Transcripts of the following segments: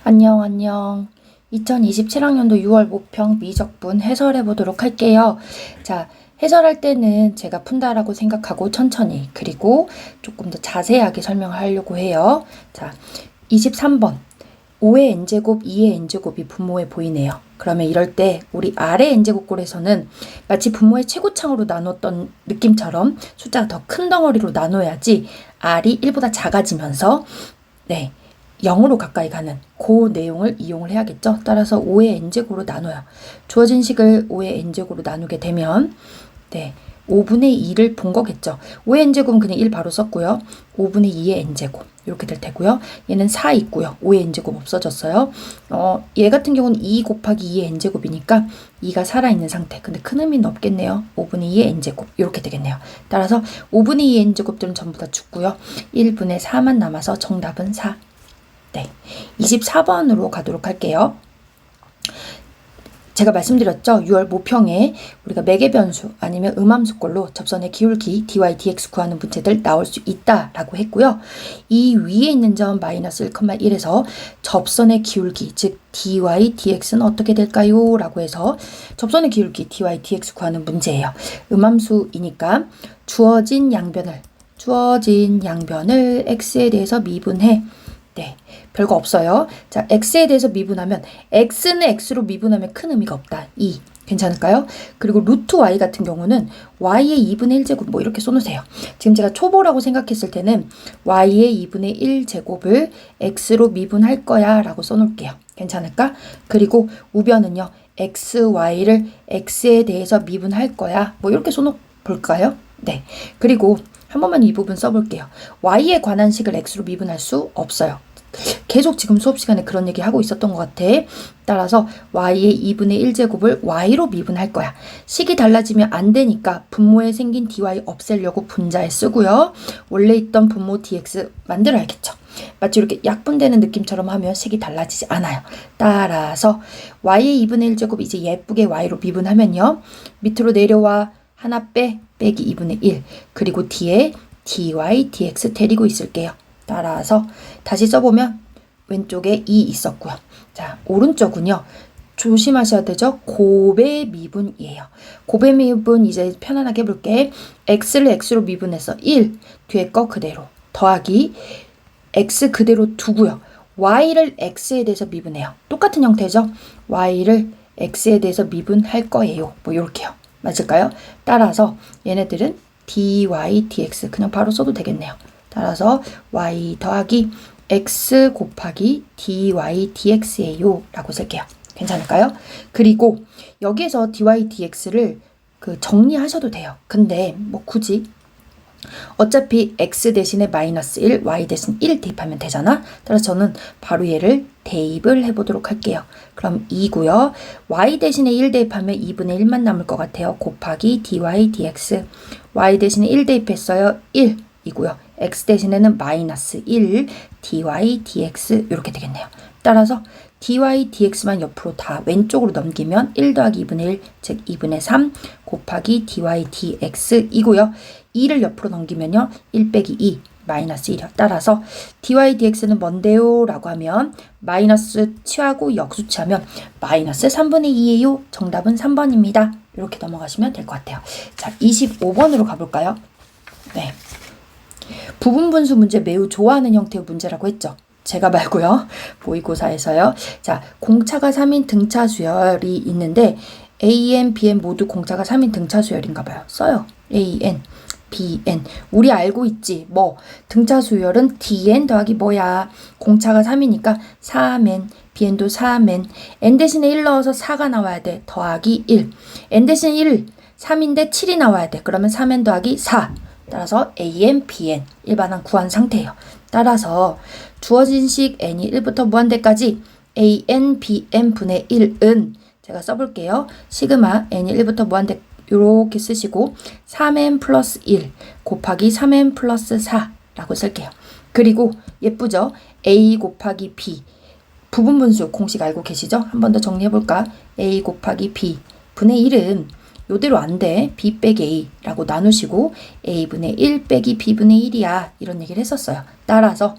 안녕, 안녕. 2027학년도 6월 모평 미적분 해설해 보도록 할게요. 자, 해설할 때는 제가 푼다라고 생각하고 천천히, 그리고 조금 더 자세하게 설명을 하려고 해요. 자, 23번. 5의 n제곱, 2의 n제곱이 분모에 보이네요. 그러면 이럴 때 우리 아래 n제곱꼴에서는 마치 분모의 최고창으로 나눴던 느낌처럼 숫자가 더 큰 덩어리로 나눠야지 r이 1보다 작아지면서 0으로 가까이 가는 그 내용을 이용을 해야겠죠. 따라서 5의 n제곱으로 나눠요. 주어진 식을 5의 n제곱으로 나누게 되면 5분의 2를 본 거겠죠. 5의 n제곱은 그냥 1 바로 썼고요. 5분의 2의 n제곱 이렇게 될 테고요. 얘는 4 있고요. 5의 n제곱 없어졌어요. 얘 같은 경우는 2 곱하기 2의 n제곱이니까 2가 살아있는 상태. 근데 큰 의미는 없겠네요. 5분의 2의 n제곱 이렇게 되겠네요. 따라서 5분의 2의 n제곱들은 전부 다 죽고요. 1분의 4만 남아서 정답은 4. 24번으로 가도록 할게요. 제가 말씀드렸죠. 6월 모평에 우리가 매개변수 아니면 음함수꼴로 접선의 기울기 dy, dx 구하는 문제들 나올 수 있다라고 했고요. 이 위에 있는 점 마이너스 1,1에서 접선의 기울기 즉 dy, dx는 어떻게 될까요? 라고 해서 접선의 기울기 dy, dx 구하는 문제예요. 음함수이니까 주어진 양변을 x에 대해서 미분해 별거 없어요. 자, x에 대해서 미분하면 x는 x로 미분하면 큰 의미가 없다. 2. 괜찮을까요? 그리고 루트 y 같은 경우는 y의 2분의 1제곱 뭐 이렇게 써놓으세요. 지금 제가 초보라고 생각했을 때는 y의 2분의 1제곱을 x로 미분할 거야 라고 써놓을게요. 괜찮을까? 그리고 우변은요. x, y를 x에 대해서 미분할 거야. 뭐 이렇게 써놓을까요? 그리고 한 번만 이 부분 써볼게요. y에 관한 식을 x로 미분할 수 없어요. 계속 지금 수업 시간에 그런 얘기 하고 있었던 것 같아. 따라서 y의 2분의 1제곱을 y로 미분할 거야. 식이 달라지면 안 되니까 분모에 생긴 dy 없애려고 분자에 쓰고요. 원래 있던 분모 dx 만들어야겠죠. 마치 이렇게 약분되는 느낌처럼 하면 식이 달라지지 않아요. 따라서 y의 2분의 1제곱 이제 예쁘게 y로 미분하면요. 밑으로 내려와 하나 빼기 2분의 1 그리고 뒤에 dy, dx 데리고 있을게요. 따라서 다시 써보면 왼쪽에 2 있었고요. 자, 오른쪽은요. 조심하셔야 되죠. 곱의 미분이에요. 곱의 미분 이제 편안하게 해볼게. x를 x로 미분해서 1, 뒤에 거 그대로 더하기 x 그대로 두고요. y를 x에 대해서 미분해요. 똑같은 형태죠. y를 x에 대해서 미분할 거예요. 뭐 이렇게요. 맞을까요? 따라서 얘네들은 dy, dx 그냥 바로 써도 되겠네요. 따라서 y 더하기 x 곱하기 dy, dx예요 라고 쓸게요. 괜찮을까요? 그리고 여기에서 dy, dx를 정리하셔도 돼요. 근데 뭐 굳이 어차피 x 대신에 마이너스 1, y 대신 1 대입하면 되잖아. 따라서 저는 바로 얘를 대입을 해보도록 할게요. 그럼 2고요. y 대신에 1 대입하면 2분의 1만 남을 것 같아요. 곱하기 dy, dx. y 대신에 1 대입했어요. 1 이고요. x 대신에는 마이너스 1, dy, dx 이렇게 되겠네요. 따라서 dy, dx만 옆으로 다 왼쪽으로 넘기면 1 더하기 2분의 1, 즉 2분의 3 곱하기 dy, dx 이고요. 2를 옆으로 넘기면요. 1 빼기 2, 마이너스 1이요. 따라서 dy, dx는 뭔데요? 라고 하면 마이너스 취하고 역수취하면 마이너스 3분의 2예요. 정답은 3번입니다. 이렇게 넘어가시면 될 것 같아요. 자, 25번으로 가볼까요? 부분분수 문제 매우 좋아하는 형태의 문제라고 했죠. 제가 말고요. 모의고사에서요. 자, 공차가 3인 등차 수열이 있는데 AN, BN 모두 공차가 3인 등차 수열인가 봐요. 써요. AN, BN. 우리 알고 있지. 뭐 등차 수열은 DN 더하기 뭐야. 공차가 3이니까 4n, BN도 4n. n 대신에 1 넣어서 4가 나와야 돼. 더하기 1. n 대신 1, 3인데 7이 나와야 돼. 그러면 3n 더하기 4. 따라서 AN, BN 일반항 구한 상태예요. 따라서 주어진 식 n이 1부터 무한대까지 AN, BN 분의 1은 제가 써볼게요. 시그마 n이 1부터 무한대 이렇게 쓰시고 3n 플러스 1 곱하기 3n 플러스 4라고 쓸게요. 그리고 예쁘죠? A 곱하기 B 부분분수 공식 알고 계시죠? 한 번 더 정리해볼까? A 곱하기 B 분의 1은 요대로 안 돼. b 빼기 a라고 나누시고 a분의 1 빼기 b분의 1이야. 이런 얘기를 했었어요. 따라서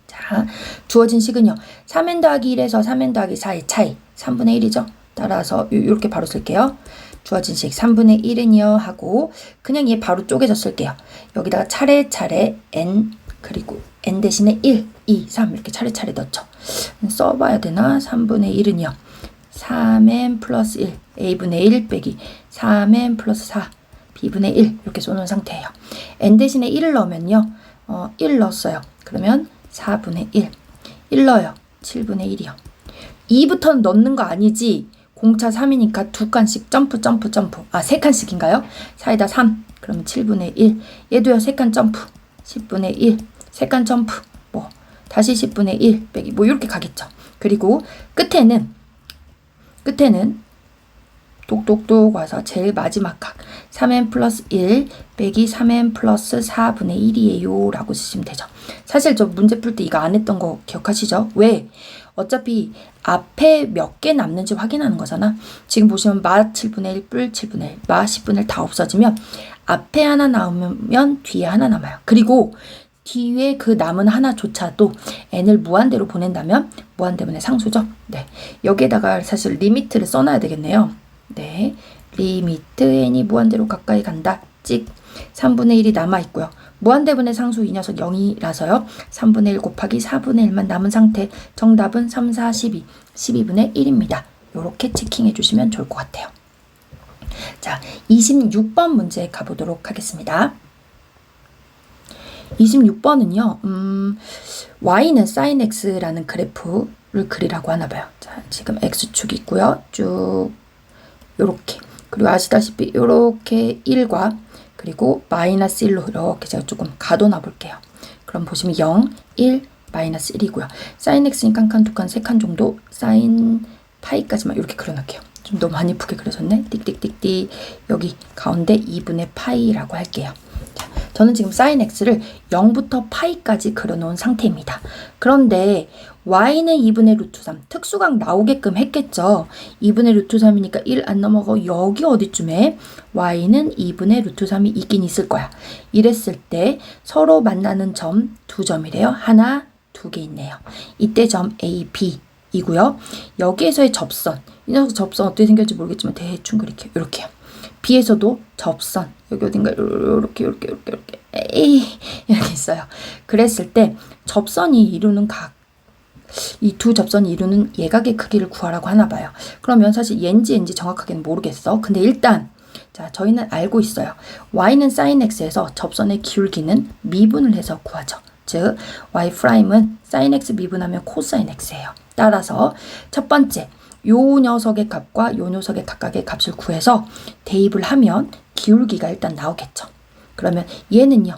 자 자, 주어진 식은요. 3n 더하기 1에서 3n 더하기 4의 차이 3분의 1이죠. 따라서 이렇게 바로 쓸게요. 주어진 식 3분의 1은요 하고 그냥 얘 바로 쪼개서 쓸게요. 여기다가 차례차례 n 그리고 n 대신에 1, 2, 3 이렇게 차례차례 넣죠. 써봐야 되나? 3분의 1은요. 3n 플러스 1 a분의 1 빼기 3n 플러스 4 b분의 1 이렇게 써놓은 상태예요. n 대신에 1을 넣으면요. 1 넣었어요. 그러면 4분의 1 넣어요. 7분의 1이요. 2부터는 넣는 거 아니지. 공차 3이니까 두 칸씩 점프. 세 칸씩인가요? 4에다 3. 그러면 7분의 1. 얘도요. 세 칸 점프. 10분의 1. 세 칸 점프. 다시 10분의 1 빼기 이렇게 가겠죠. 그리고 끝에는 똑똑똑 와서 제일 마지막 각 3n 플러스 1 빼기 3n 플러스 4분의 1이에요 라고 쓰시면 되죠. 사실 저 문제 풀 때 이거 안 했던 거 기억하시죠? 왜? 어차피 앞에 몇 개 남는지 확인하는 거잖아. 지금 보시면 마 7분의 1, 뿔 7분의 1, 마 10분의 1 다 없어지면 앞에 하나 남으면 뒤에 하나 남아요. 그리고 뒤에 그 남은 하나조차도 n을 무한대로 보낸다면 무한대분의 상수죠. 네, 여기에다가 사실 리미트를 써놔야 되겠네요. 네, 리미트 n이 무한대로 가까이 간다. 찍 3분의 1이 남아있고요. 무한대분의 상수 이 녀석 0이라서요. 3분의 1 곱하기 4분의 1만 남은 상태. 정답은 3, 4, 12, 12분의 1입니다. 이렇게 체킹해 주시면 좋을 것 같아요. 자, 26번 문제 가보도록 하겠습니다. 26번은요. y는 sin x라는 그래프를 그리라고 하나봐요. 자, 지금 x축이 있고요. 쭉 요렇게. 그리고 아시다시피 요렇게 1과 그리고 마이너스 1로 이렇게 제가 조금 가둬놔 볼게요. 그럼 보시면 0, 1, 마이너스 1이고요. sin x니까 한 칸, 두 칸, 세 칸 정도 sin 파이까지만 이렇게 그려놓을게요. 좀 너무 많이 쁘게 그려졌네. 띡띡띡띡. 여기 가운데 2분의 파이라고 할게요. 저는 지금 sin x를 0부터 파이까지 그려놓은 상태입니다. 그런데 y는 2분의 루트 3, 특수각 나오게끔 했겠죠. 2분의 루트 3이니까 1 안 넘어가고 여기 어디쯤에 y는 2분의 루트 3이 있긴 있을 거야. 이랬을 때 서로 만나는 점 두 점이래요. 하나, 두 개 있네요. 이때 점 A, B 이고요. 여기에서의 접선, 이 녀석 접선 어떻게 생겼지 모르겠지만 대충 그릴게요. 이렇게요. B에서도 접선 여기 어딘가 이렇게 에이 이렇게 있어요. 그랬을 때 접선이 이루는 각, 이 두 접선이 이루는 예각의 크기를 구하라고 하나 봐요. 그러면 사실 얘인지 정확하게는 모르겠어. 근데 일단 자, 저희는 알고 있어요. y는 sin x에서 접선의 기울기는 미분을 해서 구하죠. 즉 y''은 sin x 미분하면 코사인 x예요. 따라서 첫 번째 요 녀석의 값과 요 녀석의 각각의 값을 구해서 대입을 하면 기울기가 일단 나오겠죠. 그러면 얘는요.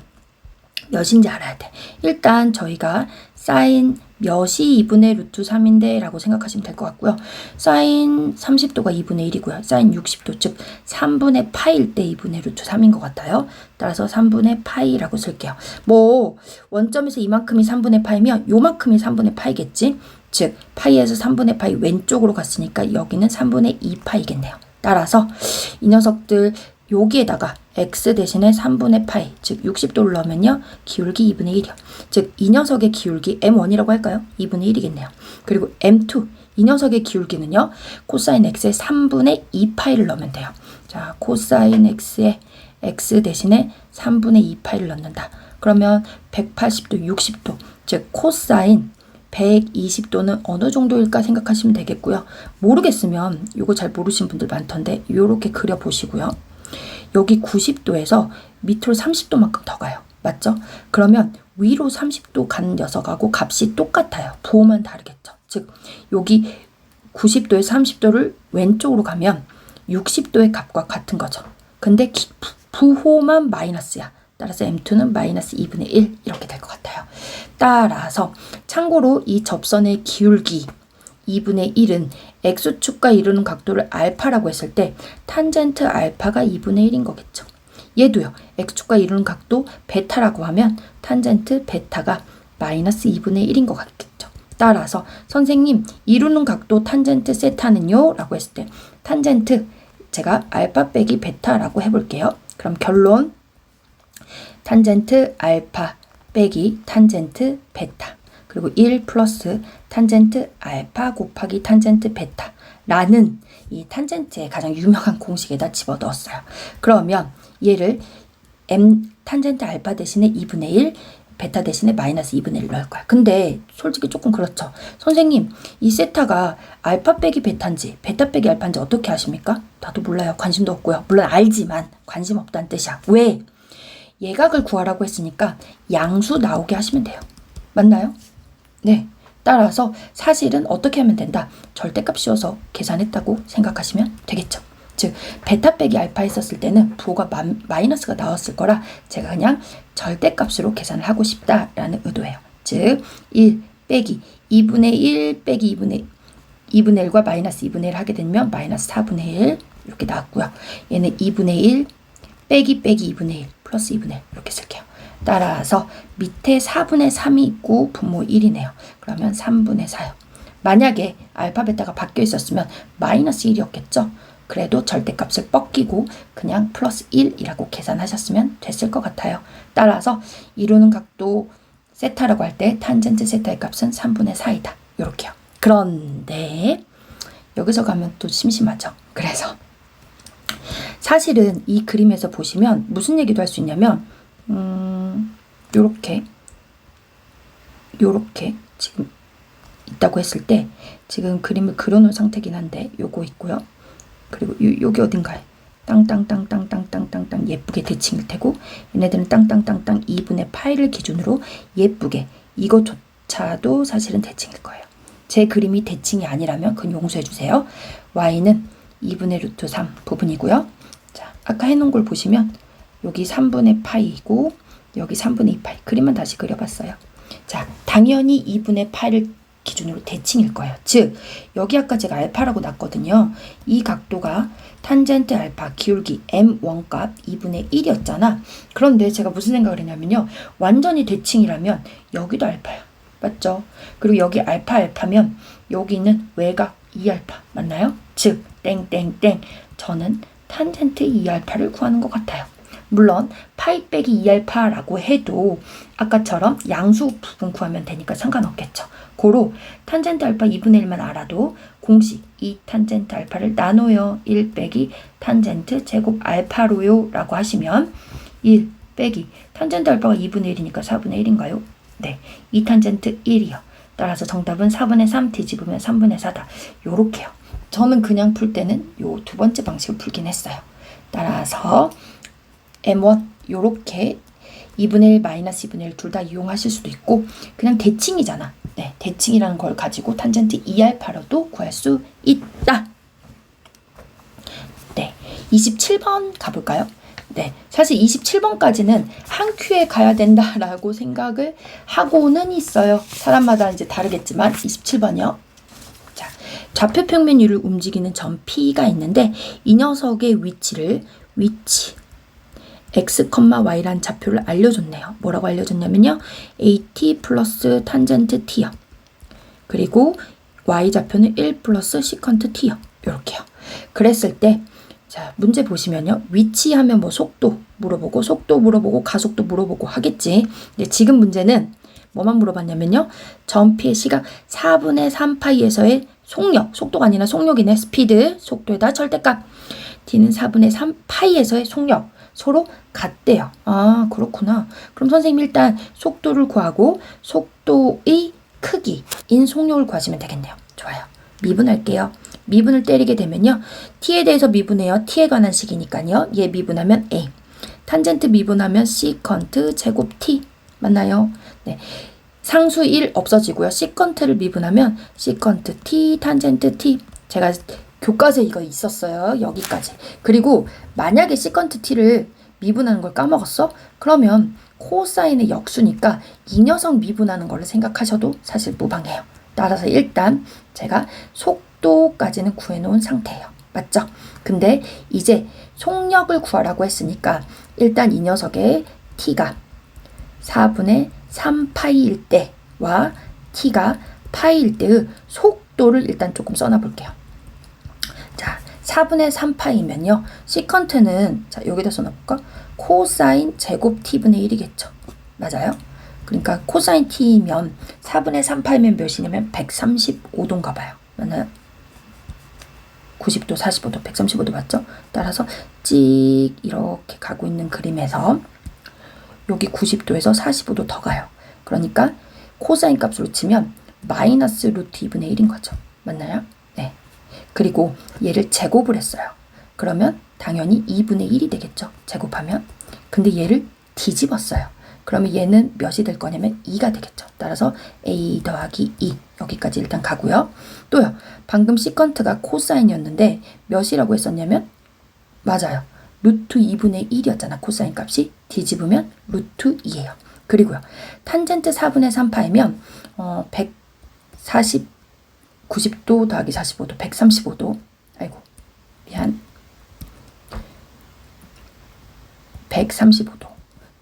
몇인지 알아야 돼. 일단 저희가 sin 몇이 2분의 루트 3인데 라고 생각하시면 될 것 같고요. sin 30도가 2분의 1이고요. sin 60도 즉 3분의 파일 때 2분의 루트 3인 것 같아요. 따라서 3분의 파이라고 쓸게요. 뭐 원점에서 이만큼이 3분의 파이면 요만큼이 3분의 파이겠지. 즉 파이에서 3분의 파이 왼쪽으로 갔으니까 여기는 3분의 2파이겠네요. 따라서 이 녀석들 여기에다가 x 대신에 3분의 파이 즉 60도를 넣으면요. 기울기 2분의 1이요. 즉 이 녀석의 기울기 m1이라고 할까요? 2분의 1이겠네요. 그리고 m2 이 녀석의 기울기는요. 코사인 x의 3분의 2파이를 넣으면 돼요. 자, 코사인 x의 x 대신에 3분의 2파이를 넣는다. 그러면 180도, 60도 즉 코사인 120도는 어느 정도일까 생각하시면 되겠고요. 모르겠으면 이거 잘 모르시는 분들 많던데 이렇게 그려보시고요. 여기 90도에서 밑으로 30도만큼 더 가요. 맞죠? 그러면 위로 30도 가는 녀석하고 값이 똑같아요. 부호만 다르겠죠. 즉 여기 90도에서 30도를 왼쪽으로 가면 60도의 값과 같은 거죠. 근데 부호만 마이너스야. 따라서 m2는 마이너스 2분의 1 이렇게 될 것 같아요. 따라서 참고로 이 접선의 기울기 2분의 1은 x축과 이루는 각도를 알파라고 했을 때 탄젠트 알파가 2분의 1인 거겠죠. 얘도요. x축과 이루는 각도 베타라고 하면 탄젠트 베타가 마이너스 2분의 1인 것 같겠죠. 따라서 선생님 이루는 각도 탄젠트 세타는요? 라고 했을 때 탄젠트 제가 알파 빼기 베타라고 해볼게요. 그럼 결론 탄젠트 알파 빼기 탄젠트 베타. 그리고 1 플러스 탄젠트 알파 곱하기 탄젠트 베타라는 이 탄젠트의 가장 유명한 공식에다 집어넣었어요. 그러면 얘를 m 탄젠트 알파 대신에 2분의 1 베타 대신에 마이너스 2분의 1 넣을 거야. 근데 솔직히 조금 그렇죠. 선생님, 이 세타가 알파 빼기 베타인지 베타 빼기 알파인지 어떻게 아십니까? 나도 몰라요. 관심도 없고요. 물론 알지만 관심 없다는 뜻이야. 왜? 예각을 구하라고 했으니까 양수 나오게 하시면 돼요. 맞나요? 네. 따라서 사실은 어떻게 하면 된다? 절대값 씌워서 계산했다고 생각하시면 되겠죠. 즉 베타 빼기 알파 했었을 때는 부호가 마이너스가 나왔을 거라 제가 그냥 절대값으로 계산을 하고 싶다라는 의도예요. 즉 1 빼기 2분의 1 빼기 2분의 1과 마이너스 2분의 1 하게 되면 마이너스 4분의 1 이렇게 나왔고요. 얘는 2분의 1 빼기 2분의 1 플러스 2분의 1 이렇게 쓸게요. 따라서 밑에 4분의 3이 있고 분모 1이네요. 그러면 3분의 4요. 만약에 알파 베타가 바뀌어 있었으면 마이너스 1이었겠죠. 그래도 절대값을 뻗기고 그냥 플러스 1이라고 계산하셨으면 됐을 것 같아요. 따라서 이루는 각도 세타라고 할 때 탄젠트 세타의 값은 3분의 4이다. 이렇게요. 그런데 여기서 가면 또 심심하죠. 그래서 사실은 이 그림에서 보시면 무슨 얘기도 할 수 있냐면 요렇게 지금 있다고 했을 때 지금 그림을 그려놓은 상태긴 한데 요거 있고요. 그리고 여기 어딘가에 땅땅땅땅땅땅땅땅 예쁘게 대칭일 테고 얘네들은 땅땅땅땅 2분의 파이를 기준으로 예쁘게 이것조차도 사실은 대칭일 거예요. 제 그림이 대칭이 아니라면 그건 용서해 주세요. y는 2분의 루트 3 부분이고요. 자, 아까 해놓은 걸 보시면 여기 3분의 파이고 여기 3분의 2 파이 그림만 다시 그려봤어요. 자, 당연히 2분의 파이를 기준으로 대칭일 거예요. 즉 여기 아까 제가 알파라고 놨거든요. 이 각도가 탄젠트 알파 기울기 m1 값 2분의 1이었잖아. 그런데 제가 무슨 생각을 했냐면요. 완전히 대칭이라면 여기도 알파야. 맞죠? 그리고 여기 알파면 여기는 외곽 2알파 맞나요? 즉 땡땡땡 저는 탄젠트 2알파를 구하는 것 같아요. 물론 파이 빼기 2알파라고 해도 아까처럼 양수 부분 구하면 되니까 상관없겠죠. 고로 탄젠트 알파 2분의 1만 알아도 공식 2 탄젠트 알파를 나눠요. 1 빼기 탄젠트 제곱 알파로요 라고 하시면 1 빼기 탄젠트 알파가 2분의 1이니까 4분의 1인가요? 네, 2 탄젠트 1이요. 따라서 정답은 4분의 3 뒤집으면 3분의 4다. 요렇게요. 저는 그냥 풀 때는 요 두 번째 방식을 풀긴 했어요. 따라서 M1 요렇게 2분의 1 마이너스 2분의 1 둘 다 이용하실 수도 있고 그냥 대칭이잖아. 네, 대칭이라는 걸 가지고 탄젠트 2알파로도 구할 수 있다. 네, 27번 가볼까요? 네, 사실 27번까지는 한 큐에 가야 된다라고 생각을 하고는 있어요. 사람마다 이제 다르겠지만 27번이요. 자, 좌표 평면율을 움직이는 점 P가 있는데 이 녀석의 위치 x, y란 좌표를 알려줬네요. 뭐라고 알려줬냐면요. at 플러스 탄젠트 t요. 그리고 y좌표는 1 플러스 시컨트 t요. 이렇게요. 그랬을 때 자, 문제 보시면요. 위치하면 뭐 속도 물어보고 가속도 물어보고 하겠지. 근데 지금 문제는 뭐만 물어봤냐면요. 점 P의 시각 4분의 3파이에서의 속력, 속도가 아니라 속력이네. 스피드, 속도에다 절대값. D는 4분의 3파이에서의 속력. 서로 같대요. 아, 그렇구나. 그럼 선생님 일단 속도를 구하고 속도의 크기인 속력을 구하시면 되겠네요. 좋아요. 미분할게요. 미분을 때리게 되면요. t에 대해서 미분해요. t에 관한 식이니까요. 얘 미분하면 a. 탄젠트 미분하면 시컨트 제곱 t. 맞나요? 네. 상수 1 없어지고요. 시컨트를 미분하면 시컨트 t 탄젠트 t. 제가 교과서에 이거 있었어요. 여기까지. 그리고 만약에 시컨트 t를 미분하는 걸 까먹었어? 그러면 코사인의 역수니까 이 녀석 미분하는 걸 생각하셔도 사실 무방해요. 따라서 일단 제가 속도까지는 구해놓은 상태예요. 맞죠? 근데 이제 속력을 구하라고 했으니까 일단 이 녀석의 t가 4분의 3파이일 때와 t가 파이일 때의 속도를 일단 조금 써놔 볼게요. 자, 4분의 3파이면요. 시컨트는 자, 여기다 써놔볼까? 코사인 제곱 t분의 1이겠죠. 맞아요? 그러니까 코사인 t면 4분의 3파이면 몇이냐면 135도인가 봐요. 맞나요? 90도, 45도, 135도 맞죠? 따라서 찍 이렇게 가고 있는 그림에서 여기 90도에서 45도 더 가요. 그러니까 코사인 값으로 치면 마이너스 루트 2분의 1인 거죠. 맞나요? 네. 그리고 얘를 제곱을 했어요. 그러면 당연히 2분의 1이 되겠죠. 제곱하면. 근데 얘를 뒤집었어요. 그러면 얘는 몇이 될 거냐면 2가 되겠죠. 따라서 a 더하기 2 여기까지 일단 가고요. 또요. 방금 시컨트가 코사인이었는데 몇이라고 했었냐면 맞아요. 루트 2분의 1이었잖아. 코사인 값이. 뒤집으면 루트 2예요. 그리고요. 탄젠트 4분의 3파이면 90도 더하기 45도 135도 아이고 미안 135도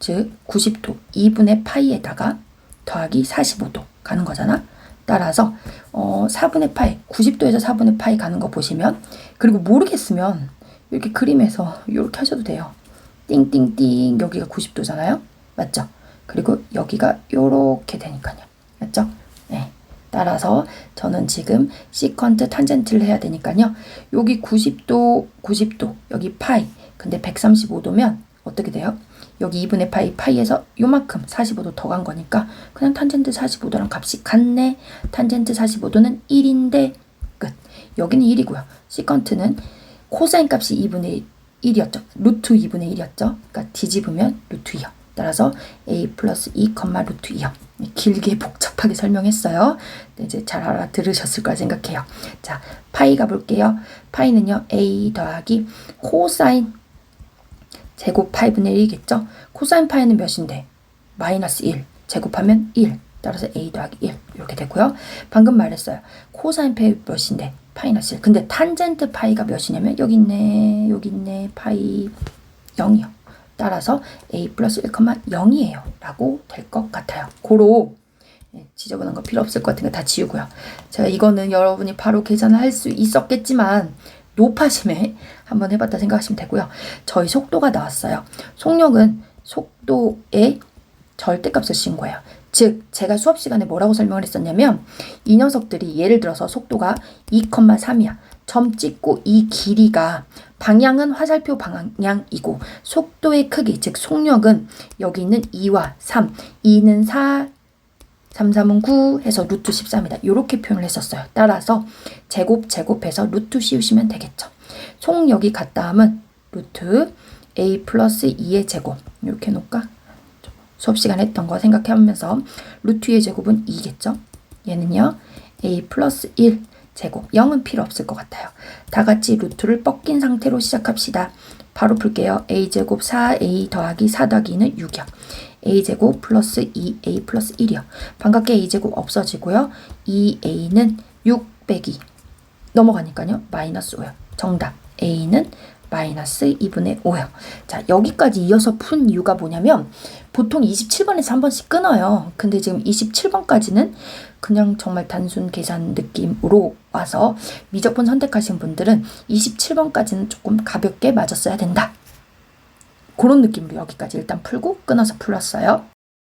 즉 90도 2분의 파이에다가 더하기 45도 가는 거잖아. 따라서 4분의 파이 90도에서 4분의 파이 가는 거 보시면 그리고 모르겠으면 이렇게 그림에서 이렇게 하셔도 돼요. 띵띵띵 여기가 90도잖아요. 맞죠? 그리고 여기가 이렇게 되니까요. 맞죠? 네. 따라서 저는 지금 시컨트 탄젠트를 해야 되니까요. 여기 90도 여기 파이 근데 135도면 어떻게 돼요? 여기 2분의 파이에서 요만큼 45도 더 간 거니까 그냥 탄젠트 45도랑 값이 같네. 탄젠트 45도는 1인데 끝. 여기는 1이고요. 시컨트는 코사인 값이 2분의 1이었죠. 루트 2분의 1이었죠. 그러니까 뒤집으면 루트 2요. 따라서 a 플러스 2, 루트 2요. 길게 복잡하게 설명했어요. 이제 잘 알아들으셨을 거라 생각해요. 자, 파이 가볼게요. 파이는요. a 더하기 코사인 제곱 파이분의 1이겠죠. 코사인 파이는 몇인데? 마이너스 1. 제곱하면 1. 따라서 a 더하기 1 이렇게 되고요. 방금 말했어요. 코사인 파이 몇인데? 파이너스 1. 근데 탄젠트 파이가 몇이냐면 여기 있네. 파이 0이요. 따라서 a 플러스 1,0이에요. 라고 될 것 같아요. 고로 지저분한 거 필요 없을 것 같은 거 다 지우고요. 제가 이거는 여러분이 바로 계산을 할 수 있었겠지만 높아심에 한번 해봤다 생각하시면 되고요. 저희 속도가 나왔어요. 속력은 속도의 절대값을 씌운 거예요. 즉 제가 수업 시간에 뭐라고 설명을 했었냐면 이 녀석들이 예를 들어서 속도가 2,3이야. 점 찍고 이 길이가 방향은 화살표 방향이고 속도의 크기 즉 속력은 여기 있는 2와 3 2는 4 3, 3은 9 해서 루트 13이다. 이렇게 표현을 했었어요. 따라서 제곱해서 루트 씌우시면 되겠죠. 속력이 같다 하면 루트 a 플러스 2의 제곱 이렇게 놓을까? 수업 시간에 했던 거 생각해보면서 루트 2의 제곱은 2겠죠. 얘는요. a 플러스 1 제곱 0은 필요 없을 것 같아요. 다 같이 루트를 뻗긴 상태로 시작합시다. 바로 풀게요. a제곱 4a 더하기 4 더하기 2는 6이요. a제곱 플러스 2a 플러스 1이요. 반갑게 a제곱 없어지고요. 2a는 6 빼기 넘어가니까요. 마이너스 5요. 정답 a는 마이너스 2분의 5요. 자, 여기까지 이어서 푼 이유가 뭐냐면 보통 27번에서 한 번씩 끊어요. 근데 지금 27번까지는 그냥 정말 단순 계산 느낌으로 와서 미적분 선택하신 분들은 27번까지는 조금 가볍게 맞았어야 된다. 그런 느낌으로 여기까지 일단 풀고 끊어서 풀었어요.